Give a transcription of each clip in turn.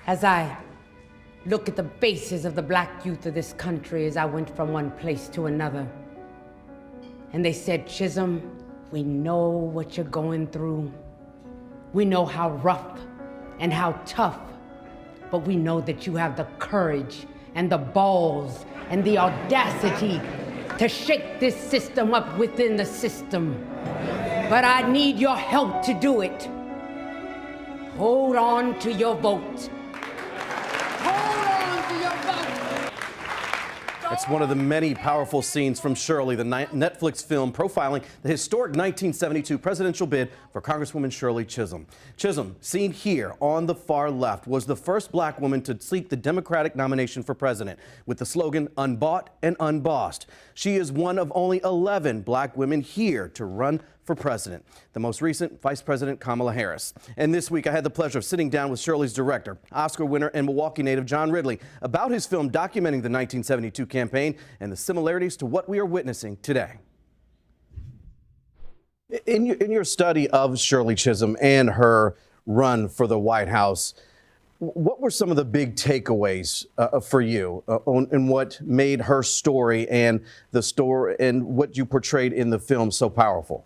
As I look at the faces of the black youth of this country as I went from one place to another, and they said, Chisholm, we know what you're going through. We know how rough and how tough, but we know that you have the courage and the balls and the audacity to shake this system up within the system. But I need your help to do it. Hold on to your vote. Hold on to your vote. It's one of the many powerful scenes from Shirley, the Netflix film profiling the historic 1972 presidential bid for Congresswoman Shirley Chisholm. Chisholm, seen here on the far left, was the first black woman to seek the Democratic nomination for president with the slogan, "Unbought and Unbossed." She is one of only 11 black women here to run for president, the most recent Vice President Kamala Harris. And this week, I had the pleasure of sitting down with Shirley's director, Oscar winner and Milwaukee native John Ridley, about his film documenting the 1972 campaign and the similarities to what we are witnessing today. In your study of Shirley Chisholm and her run for the White House, what were some of the big takeaways for you in what made her story and the story and what you portrayed in the film so powerful?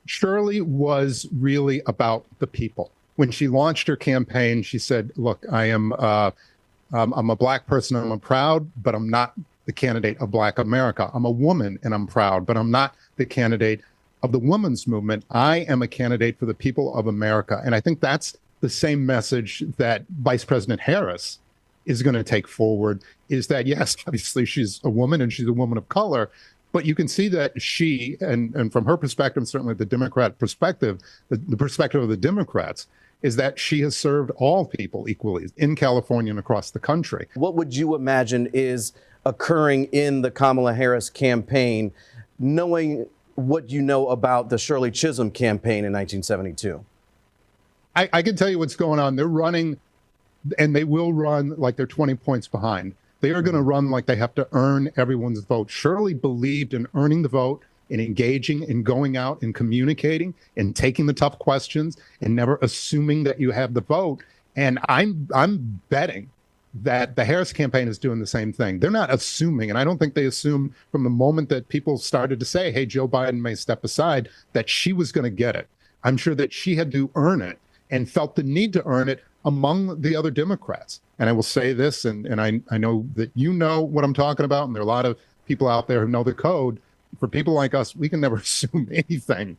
Shirley was really about the people. When she launched her campaign, she said, look, I'm a black person, I'm proud, but I'm not the candidate of Black America. I'm a woman and I'm proud, but I'm not the candidate of the women's movement. I am a candidate for the people of America. And I think that's the same message that Vice President Harris is going to take forward, is that, yes, obviously she's a woman and she's a woman of color, but you can see that she, and from her perspective, certainly the Democrat perspective, the perspective of the Democrats, is that she has served all people equally in California and across the country. What would you imagine is occurring in the Kamala Harris campaign, knowing what you know about the Shirley Chisholm campaign in 1972? I can tell you what's going on. They're running, and they will run like they're 20 points behind. They are going to run like they have to earn everyone's vote. Shirley believed in earning the vote, in engaging, in going out and communicating, and taking the tough questions, and never assuming that you have the vote. And I'm betting that the Harris campaign is doing the same thing. They're not assuming, and I don't think they assumed from the moment that people started to say, hey, Joe Biden may step aside, that she was going to get it. I'm sure that she had to earn it and felt the need to earn it among the other Democrats. And I will say this, and I know that you know what I'm talking about, and there are a lot of people out there who know the code. For people like us, we can never assume anything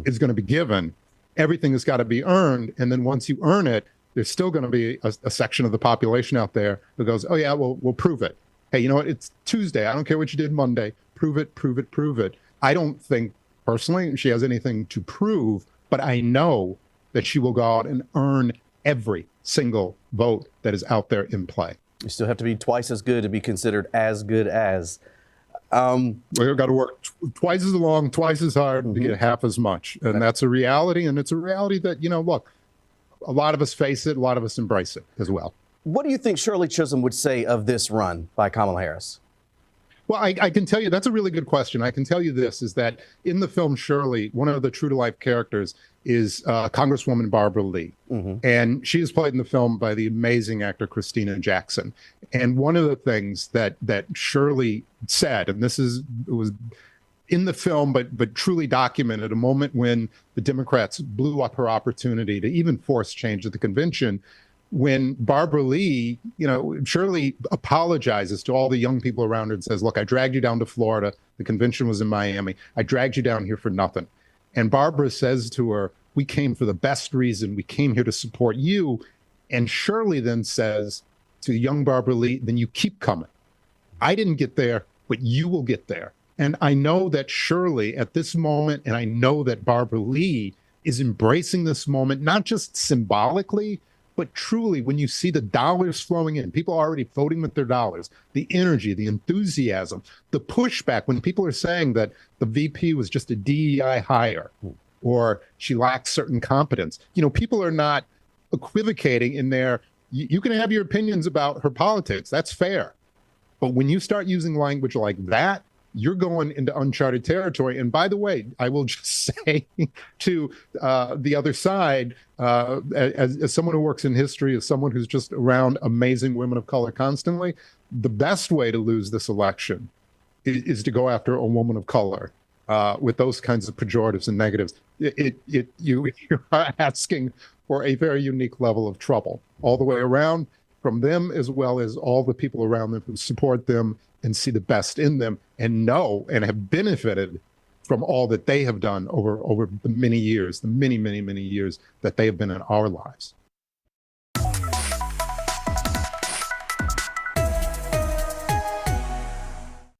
is going to be given. Everything has got to be earned. And then once you earn it, there's still going to be a section of the population out there who goes, oh, yeah, well, we'll prove it. Hey, you know what? It's Tuesday. I don't care what you did Monday. Prove it, prove it, prove it. I don't think personally she has anything to prove, but I know that she will go out and earn every single vote that is out there in play. You still have to be twice as good to be considered as good as. We've got to work twice as long, twice as hard to get half as much. And that's a reality. And it's a reality that, you know, look, a lot of us face it. A lot of us embrace it as well. What do you think Shirley Chisholm would say of this run by Kamala Harris? Well, I can tell you, that's a really good question. I can tell you this, is that in the film Shirley, one of the true-to-life characters is Congresswoman Barbara Lee. And she is played in the film by the amazing actor Christina Jackson. And one of the things that Shirley said, and it was in the film, but truly documented, a moment when the Democrats blew up her opportunity to even force change at the convention, when Barbara Lee, you know, Shirley apologizes to all the young people around her and says, look, I dragged you down to Florida. The convention was in Miami. I dragged you down here for nothing. And Barbara says to her, we came for the best reason. We came here to support you. And Shirley then says to young Barbara Lee, then you keep coming. I didn't get there, but you will get there. And I know that Shirley at this moment, and I know that Barbara Lee is embracing this moment, not just symbolically, but truly, when you see the dollars flowing in, people are already voting with their dollars, the energy, the enthusiasm, the pushback when people are saying that the VP was just a DEI hire or she lacks certain competence. You know, people are not equivocating in their, you can have your opinions about her politics, that's fair. But when you start using language like that, you're going into uncharted territory. And by the way, I will just say to the other side, as someone who works in history, as someone who's just around amazing women of color constantly, the best way to lose this election is to go after a woman of color with those kinds of pejoratives and negatives. You're asking for a very unique level of trouble all the way around, from them as well as all the people around them who support them and see the best in them and know and have benefited from all that they have done over the many years, the many, many, many years that they have been in our lives.